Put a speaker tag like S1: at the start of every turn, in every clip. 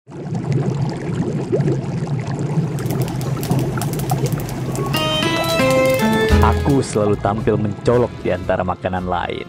S1: Aku selalu tampil mencolok di antara makanan lain.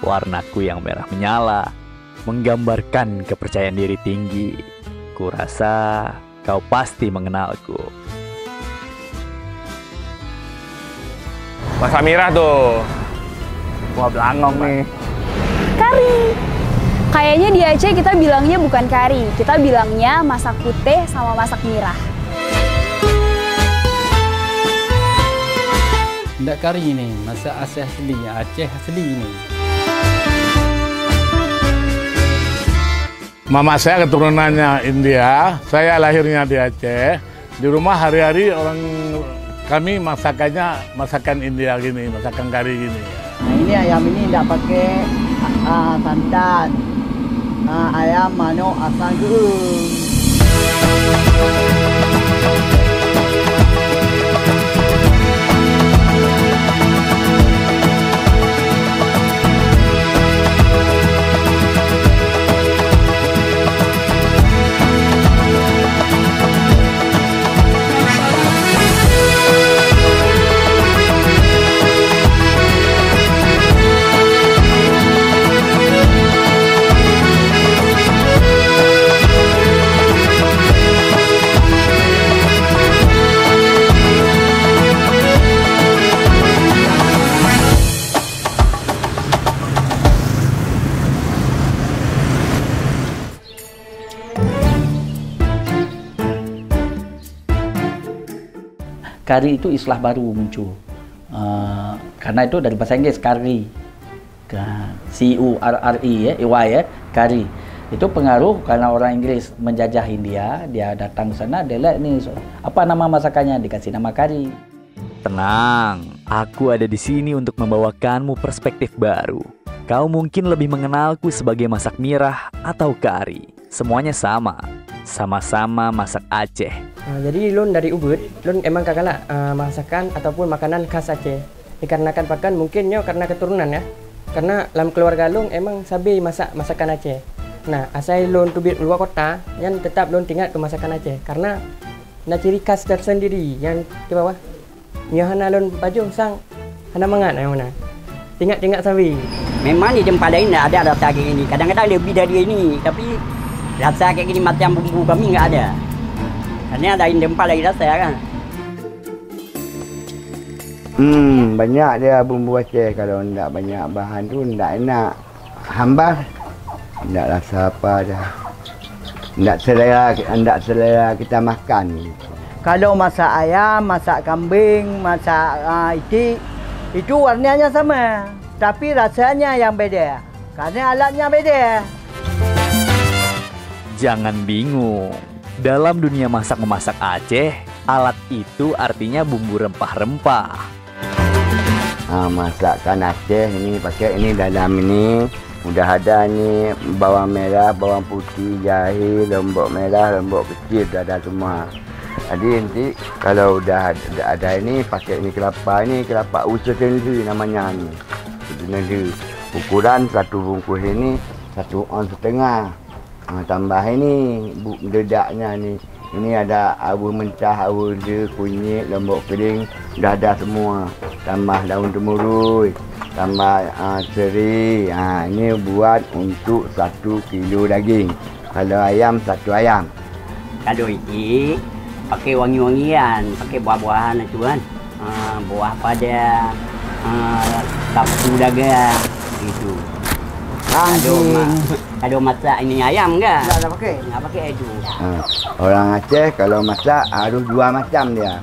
S1: Warnaku yang merah menyala menggambarkan kepercayaan diri tinggi. Kurasa kau pasti mengenalku.
S2: Masak merah tuh.
S3: Wah, belangong nih.
S4: Kari. Kayaknya di Aceh kita bilangnya bukan kari, kita bilangnya masak putih sama masak merah.
S5: Tidak kari ini, masak Aceh asli, Aceh asli ini.
S2: Mama saya keturunannya India, saya lahirnya di Aceh. Di rumah hari-hari orang kami masakannya masakan India gini, masakan kari gini.
S3: Nah, ini ayam ini tidak pakai santan. Ayam manok asam geung.
S6: Kari itu istilah baru muncul, karena itu dari bahasa Inggris kari, C-U-R-R-I ya, EY ya, kari. Itu pengaruh karena orang Inggris menjajah India, dia datang ke sana, dia lihat ini apa nama masakannya, dikasih nama kari.
S1: Tenang, aku ada di sini untuk membawakanmu perspektif baru. Kau mungkin lebih mengenalku sebagai masak merah atau kari. Semuanya sama, sama-sama masak Aceh.
S7: Jadi lun dari Ubud, lun emang kakak masakan ataupun makanan khas Aceh. Dikarenakan pakan mungkinnya karena keturunan ya. Karena dalam keluarga lun emang sabi masak masakan Aceh. Nah, asal lun tubit luar kota, yang tetap lun tinggal ke masakan Aceh. Karena ada ciri khas tersendiri yang di bawah. Nyahana lun baju sang, hana mangat yang mana. Tinggal sabi.
S8: Memang di tempat lain tidak ada rasa kayak gini. Kadang-kadang lebih dari ini, tapi rasa kayak gini macam bumbu kami nggak ada. Karena ada tempat lagi rasa kan.
S3: Banyak dia bumbu Aceh. Kalau tidak banyak bahan tu tidak enak. Hambar, tidak rasa apa dah. Tidak selera kita makan. Kalau masak ayam, masak kambing, masak itik, itu warnanya sama. Tapi rasanya yang beda. Karena alatnya beda.
S1: Jangan bingung. Dalam dunia masak-memasak Aceh, alat itu artinya bumbu rempah-rempah.
S3: Masakan Aceh ini pakai ini dalam ini udah ada ni bawang merah, bawang putih, jahe, lombok merah, lombok kecil dah ada semua. Jadi nanti kalau udah ada ini pakai ini kelapa usus sendiri namanya ni. Itu ukuran satu bungkus ini 1,5 ons. Tambah ini dedaknya ni. Ini ada abu mentah, abu dia, kunyit, lombok kering, dah ada semua. Tambah daun temurui, tambah seri. Ini buat untuk 1 kilo daging. Kalau ayam 1 ayam.
S8: Kalau ini pakai wangi-wangian, pakai buah-buahan itu kan. Buah pada, tapu dagang gitu. Kalau masak ini ayam enggak? Enggak pakai itu.
S3: Orang Aceh kalau masak harus 2 macam dia.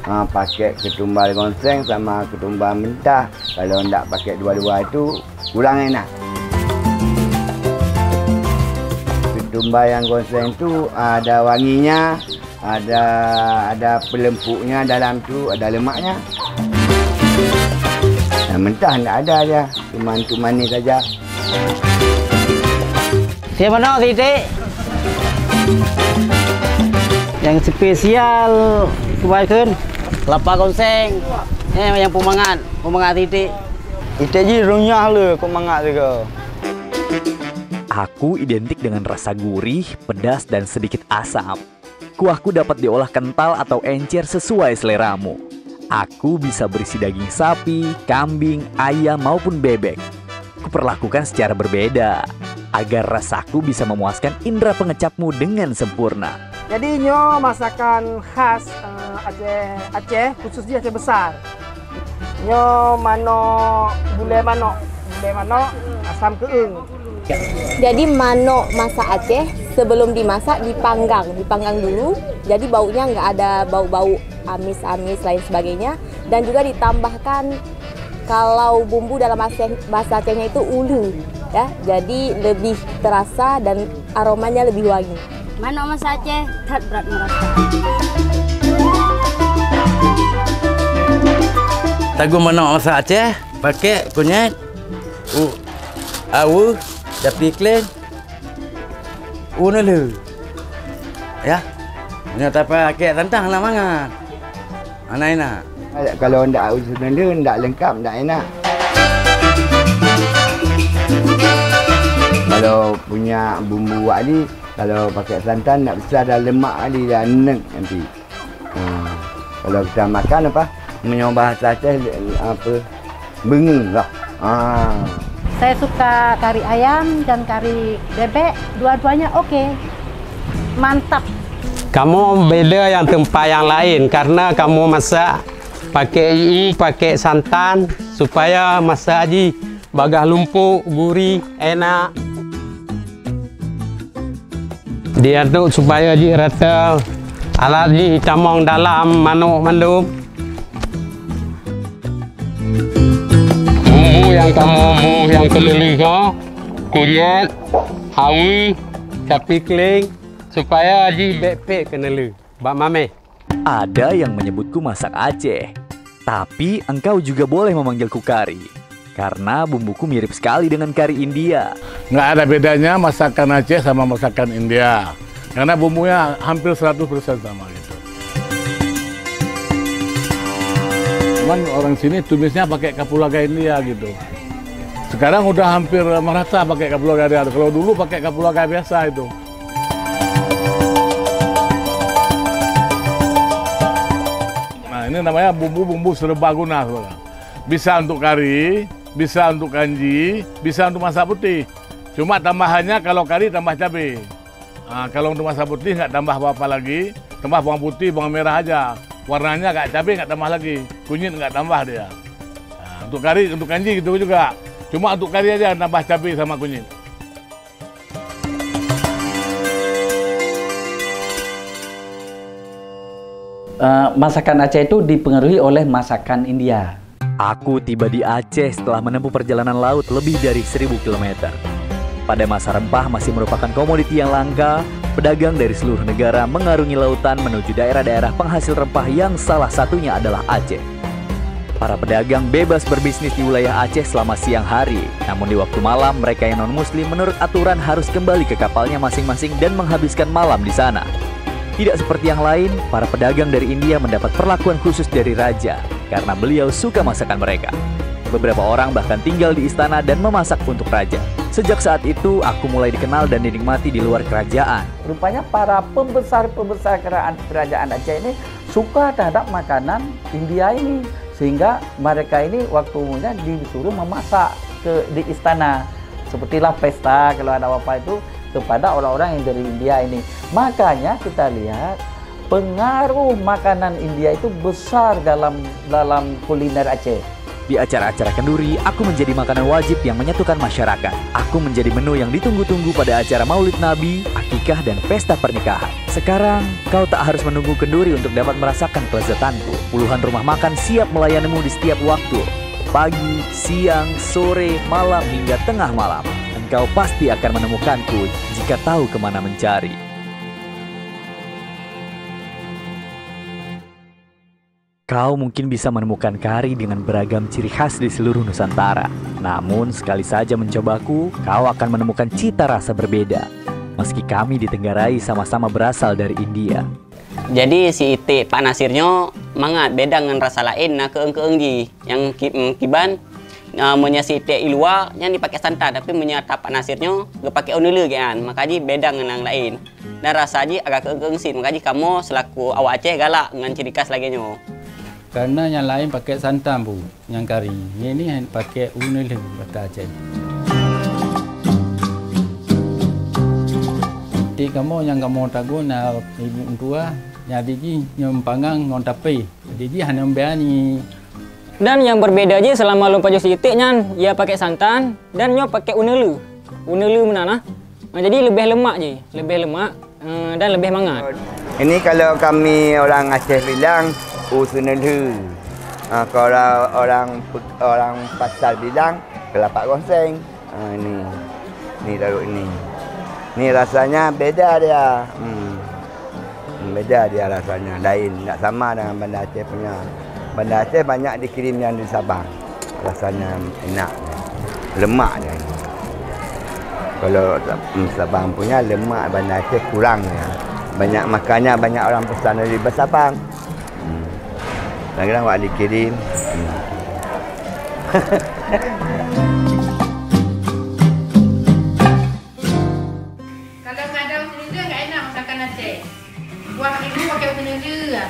S3: Pakai ketumbar gonseng sama ketumbar mentah. Kalau enggak pakai dua-dua itu kurang enak. Ketumbar yang gonseng itu ada wanginya, ada pelempuknya dalam tu, ada lemaknya. Yang mentah enggak ada dia, cuma untuk manis saja.
S8: Siapa nak titik?
S6: Yang spesial kebanyakan kelapa gonseng, yang pumangat titik.
S3: Itu je runyah le kemangat juga.
S1: Aku identik dengan rasa gurih, pedas, dan sedikit asam. Kuahku dapat diolah kental atau encer sesuai seleramu. Aku bisa berisi daging sapi, kambing, ayam, maupun bebek. Kuperlakukan secara berbeda, agar rasaku bisa memuaskan indera pengecapmu dengan sempurna.
S9: Jadi nyo masakan khas Aceh, khususnya Aceh Besar. Nyo gulai manok, asam keung.
S10: Jadi manok masak Aceh sebelum dimasak dipanggang dulu. Jadi baunya nggak ada bau-bau amis-amis lain sebagainya. Dan juga ditambahkan kalau bumbu dalam bahasa Acehnya itu ulu, ya. Jadi lebih terasa dan aromanya lebih wangi.
S11: Manok masak Aceh tak berat merasa.
S5: Tahu manok masak Aceh pakai kunyit, awu, tapi klen, lu, ya. Nyata pakai tantang lah mangan. Mana enak?
S3: Kalau ndak usus benda, ndak lengkap, ndak enak. Kalau punya bumbu ni, kalau pakai santan nak besar dah lemak ni dah enek nanti. Kalau kita makan apa? Menyoba bahasa Aceh apa? Bengung lah.
S11: Saya suka kari ayam dan kari bebek, dua-duanya oke. Mantap.
S12: Kamu beda yang tempat yang lain karena kamu masak pakai pakai santan supaya masak haji bagah lumpur, gurih, enak. Dia tu supaya haji rata alat ni camong dalam manuk mandum. Bumbu yang keluluh, kunyit, hawi, capi keling. Supaya haji bek-bek kena lu, bak mame.
S1: Ada yang menyebutku masak Aceh, tapi engkau juga boleh memanggilku kari. Karena bumbuku mirip sekali dengan kari India.
S2: Nggak ada bedanya masakan Aceh sama masakan India. Karena bumbunya hampir 100% sama gitu. Cuman orang sini tumisnya pakai kapulaga India gitu. Sekarang udah hampir merata pakai kapulaga India. Kalau dulu pakai kapulaga biasa itu. Ini namanya bumbu-bumbu serbaguna. Bisa untuk kari, bisa untuk kanji, bisa untuk masak putih. Cuma tambahannya kalau kari tambah cabai. Kalau untuk masak putih nggak tambah apa-apa lagi, tambah bawang putih, bawang merah aja. Warnanya nggak cabai nggak tambah lagi, kunyit nggak tambah dia. Untuk kari, untuk kanji gitu juga. Cuma untuk kari aja tambah cabai sama kunyit.
S6: Masakan Aceh itu dipengaruhi oleh masakan India.
S1: Aku tiba di Aceh setelah menempuh perjalanan laut lebih dari 1000 km. Pada masa rempah masih merupakan komoditi yang langka, pedagang dari seluruh negara mengarungi lautan menuju daerah-daerah penghasil rempah yang salah satunya adalah Aceh. Para pedagang bebas berbisnis di wilayah Aceh selama siang hari, namun di waktu malam mereka yang non-muslim menurut aturan harus kembali ke kapalnya masing-masing dan menghabiskan malam di sana. Tidak seperti yang lain, para pedagang dari India mendapat perlakuan khusus dari raja karena beliau suka masakan mereka. Beberapa orang bahkan tinggal di istana dan memasak untuk raja. Sejak saat itu, aku mulai dikenal dan dinikmati di luar kerajaan.
S6: Rupanya para pembesar-pembesar kerajaan Aceh ini suka terhadap makanan India ini. Sehingga mereka ini waktu umumnya disuruh memasak di istana. Sepertilah pesta kalau ada apa itu kepada orang-orang yang dari India ini. Makanya kita lihat pengaruh makanan India itu besar dalam kuliner Aceh.
S1: Di acara-acara kenduri, aku menjadi makanan wajib yang menyatukan masyarakat. Aku menjadi menu yang ditunggu-tunggu pada acara Maulid Nabi, akikah, dan pesta pernikahan. Sekarang, kau tak harus menunggu kenduri untuk dapat merasakan kelezatanku. Puluhan rumah makan siap melayanimu di setiap waktu. Pagi, siang, sore, malam, hingga tengah malam. Engkau pasti akan menemukanku jika tahu kemana mencari. Kau mungkin bisa menemukan kari dengan beragam ciri khas di seluruh Nusantara. Namun sekali saja mencobaku, kau akan menemukan cita rasa berbeda. Meski kami ditenggarai sama-sama berasal dari India.
S8: Jadi si Ite Pak Nasirnya mangat beda dengan rasa lain nah keeng-keeng ji yang kiban menyasitek luar yang dipakai santan, tapi menyatap nasirnya dia pakai onele kan. Maka ji beda dengan yang lain. Dan rasa ji agak keengsin. Maka ji kamu selaku awak Aceh galak dengan ciri khas lagi nyo.
S13: Karena yang lain pakai santan bu, yang kari. Ini pakai onele kata Aceh. Jadi kamu yang kamu tahu na ibu tua, jadi ji yang panggang ngontapi. Jadi ji hanya membiani.
S7: Dan yang berbeda aja selama lompat jauh sedikit nyan, dia pakai santan dan nyo pakai unelu. Unelu mana? Jadi lebih lemak je, lebih lemak dan lebih hangat.
S3: Ini kalau kami orang Aceh bilang usunelu. Kalau orang pasar bilang kelapa goseng. Ini taruh ini. Ini rasanya beda dia. Beda dia rasanya, lain, tak sama dengan Banda Aceh punya. Banda Aceh banyak dikirim yang di Sabang. Rasanya enak. Lemak dia. Kalau Sabang punya lemak, Banda Aceh kurangnya. Banyak makannya, banyak orang pesan dari Sabang. Kadang-kadang awak dikirim.
S14: Kalau nggak ada usun lele nggak enak masakan Aceh. Kuah ibu pakai usun lele.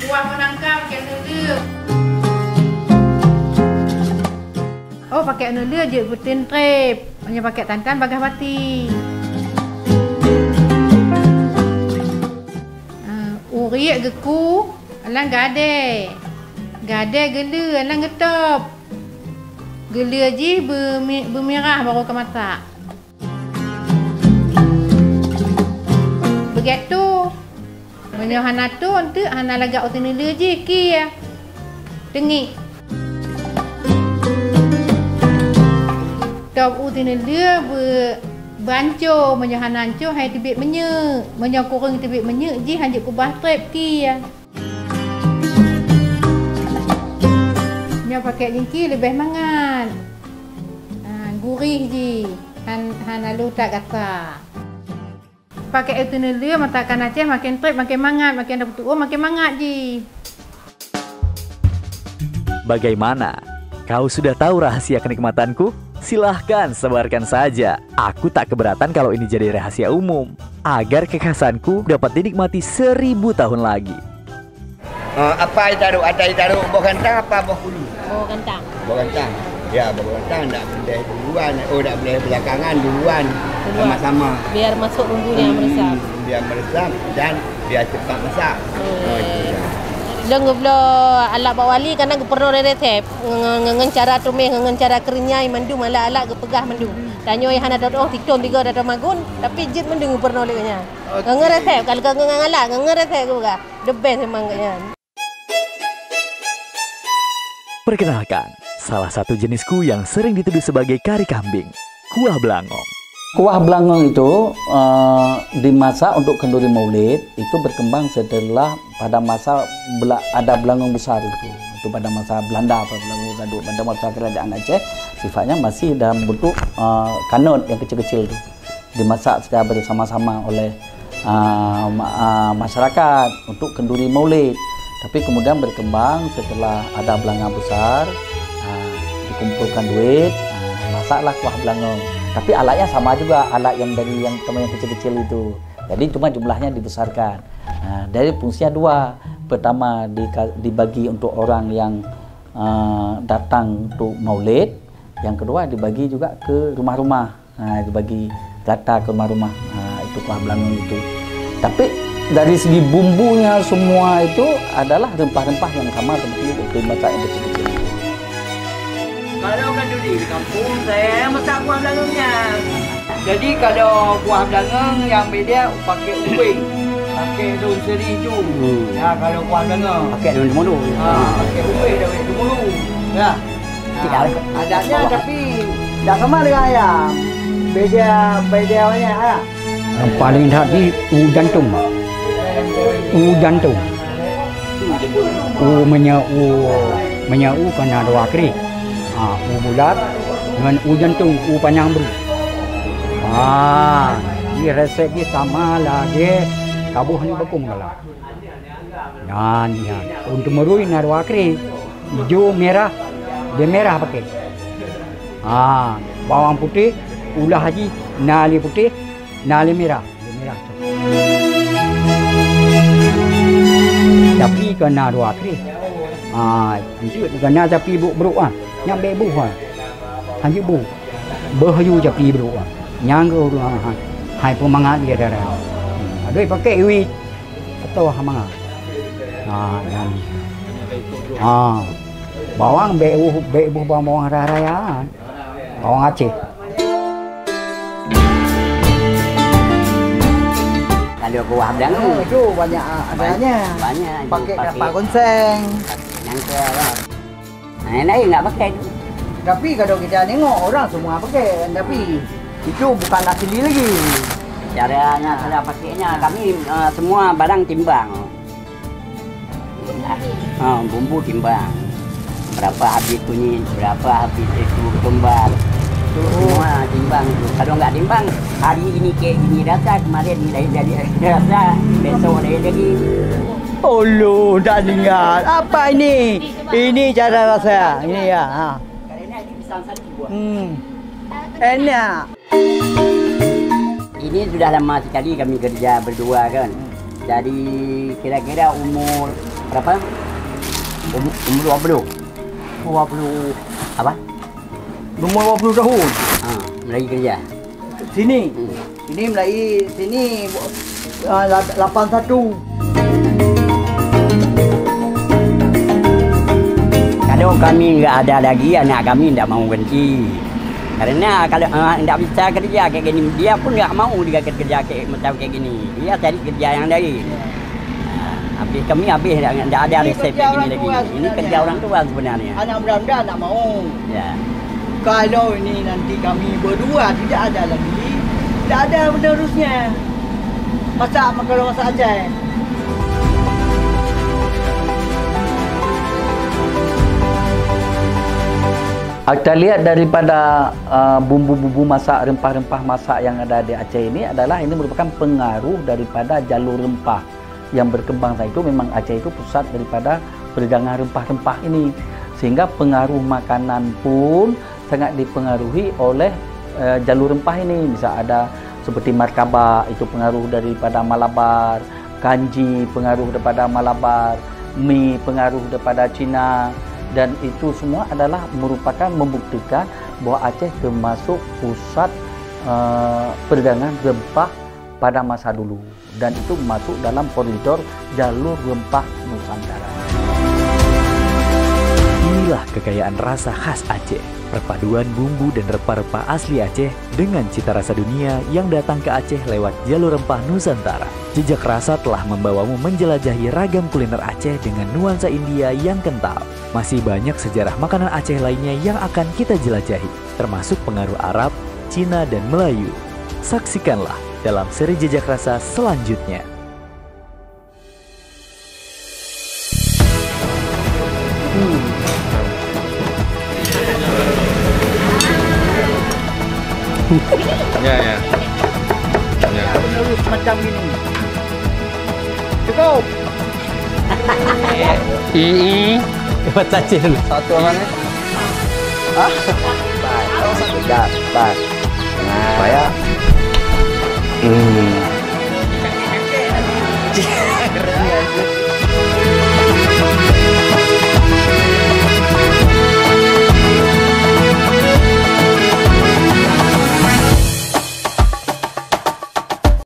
S14: Kuah menangka pakai nele. Oh pakai nele je putin trip. Hanya pakai tantan bagah pati. Uriak geku, alang gade. Gade gele, alang getop. Gele je bermerah baru ke masak. Begitu. Banyak hana tu untuk hana lagak utin lele je kia. Tengik. Top utin lele banco banyak hana anco hai tibik menye. Banyak kurang tibik menye je hanjik kubah trip kia. Nya pakai lingki lebih mangan. Gurih je. Hana lu tak kata. Pakai utin lele masakan Aceh makin trip makin mangat, makin dapat tuh makin mangat je.
S1: Bagaimana? Kau sudah tahu rahasia kenikmatanku? Silahkan sebarkan saja. Aku tak keberatan kalau ini jadi rahasia umum, agar kekhasanku dapat dinikmati 1000 tahun lagi.
S3: Apa ditaruh? Ada ditaruh buah kentang apa buah kudu?
S10: Buah kentang.
S3: Buah kentang. Ya, buah kentang tak boleh duluan. Oh, tak boleh belakangan duluan. Sama-sama.
S10: Biar masuk bumbunya meresap.
S3: Biar meresap dan biar cepat masak. Oh, itu ya.
S10: Lang gublo ala bawali karena perlu resep ngen cara tumis ngen cara keringnya mandu mala ala pegah mandu. Tanyo yang hana dot tikton tiga dot magun tapi jit mandu perlu lekanya. Ngen resep kalau ngen ala ngen resep juga the best memang kayaknya.
S1: Perkenalkan, salah satu jenisku yang sering dituduh sebagai kari kambing, kuah belangong.
S6: Kuah belangong itu dimasak untuk kenduri maulid itu berkembang setelah pada masa ada belangong besar itu pada masa Belanda pada masa kerajaan Aceh sifatnya masih dalam bentuk kanot yang kecil-kecil itu dimasak secara bersama-sama oleh masyarakat untuk kenduri maulid tapi kemudian berkembang setelah ada belangong besar dikumpulkan duit masaklah kuah belangong. Tapi alatnya sama juga, alat yang dari yang kecil-kecil itu. Jadi cuma jumlahnya dibesarkan. Nah, dari fungsinya dua. Pertama dibagi untuk orang yang datang untuk maulid. Yang kedua dibagi juga ke rumah-rumah. Nah, dibagi data ke rumah-rumah. Nah, itu kuah belangong itu. Tapi dari segi bumbunya semua itu adalah rempah-rempah yang sama seperti itu masak yang kecil-kecil.
S15: Kalau kan di kampung saya masak kuah belangongnya. Jadi kalau kuah belangong yang beda pakai ubin, pakai daun seri hijau. Ya kalau kuah belangong
S8: pakai daun demulu.
S15: Pakai ubin daun demulu. Ya. Adanya tapi tidak sama dengan ayam. Beda awalnya ya.
S16: Yang paling tadi jantung. Jantung. Menyau karena dua kering. Bulat dengan jantung, panjang beri. Di resep dia sama lah dia tabuh ni bakung lah. Dan dia untuk merui naruh akri hijau merah dia merah pakai. Bawang putih, ulah haji, nali putih, nali merah. Tapi kena dua kali. Itu kena tapi buruk Yang bebu Haji bu. Berhayu tapi buruk Nyangga hai pemangat dia dah. Aduh pakai duit. Atau hamang. Yang. Bawang bebu bawang raya. Bawang Aceh.
S15: Kalau kuah dangu
S16: itu banyak adanya.
S15: Banyak.
S16: Pakai kelapa gonseng.
S15: Nangka lah. Ini enggak pakai tu.
S16: Tapi kalau kita tengok orang semua pakai, tapi itu bukan asli lagi.
S15: Caranya cara pakainya kami semua barang timbang. Bumbu timbang. Berapa habis kunyit, berapa habis itu ketumbar. Semua timbang tu. Kalau enggak timbang, hari ini kayak gini rasa, kemarin jadi rasa, besok lagi.
S16: Oh lu, tak ingat. Apa ini? Ini cara rasa. Ini ya.
S15: Karena ini bisa satu buah.
S16: Enak.
S15: Ini sudah lama sekali kami kerja berdua kan. Jadi kira-kira umur berapa? Umur 20 apa?
S16: Umur 20 tahun.
S15: Mulai kerja.
S16: Sini. Ini mulai sini 81.
S15: Kalau kami nggak ada lagi, anak kami tidak mau ganti. Karena kalau tidak bisa kerja kayak gini, dia pun nggak mau dia kerja macam kayak gini. Dia cari kerja yang lain. Habis kami tidak ada resep kayak gini lagi. Ini kerja orang tua sebenarnya.
S16: Anak muda tak mau.
S15: Ya.
S16: Kalau ini nanti kami berdua tidak ada lagi, tidak ada penerusnya. Kalau masak Aceh.
S6: Kita lihat daripada bumbu-bumbu masak, rempah-rempah masak yang ada di Aceh ini adalah ini merupakan pengaruh daripada jalur rempah yang berkembang saat itu. Memang Aceh itu pusat daripada perdagangan rempah-rempah ini, sehingga pengaruh makanan pun sangat dipengaruhi oleh jalur rempah ini. Bisa ada seperti martabak, itu pengaruh daripada Malabar, kanji pengaruh daripada Malabar, mie pengaruh daripada Cina. Dan itu semua adalah merupakan membuktikan bahwa Aceh termasuk pusat perdagangan rempah pada masa dulu, dan itu masuk dalam koridor jalur rempah Nusantara.
S1: Inilah kekayaan rasa khas Aceh, perpaduan bumbu dan rempah-rempah asli Aceh dengan cita rasa dunia yang datang ke Aceh lewat jalur rempah Nusantara. Jejak rasa telah membawamu menjelajahi ragam kuliner Aceh dengan nuansa India yang kental. Masih banyak sejarah makanan Aceh lainnya yang akan kita jelajahi, termasuk pengaruh Arab, Cina, dan Melayu. Saksikanlah dalam seri Jejak Rasa selanjutnya.
S2: Ya.
S16: Penerus macam ini. Cukup.
S12: Buat Aceh dulu.
S3: Satu mana? Pas. Nah. Supaya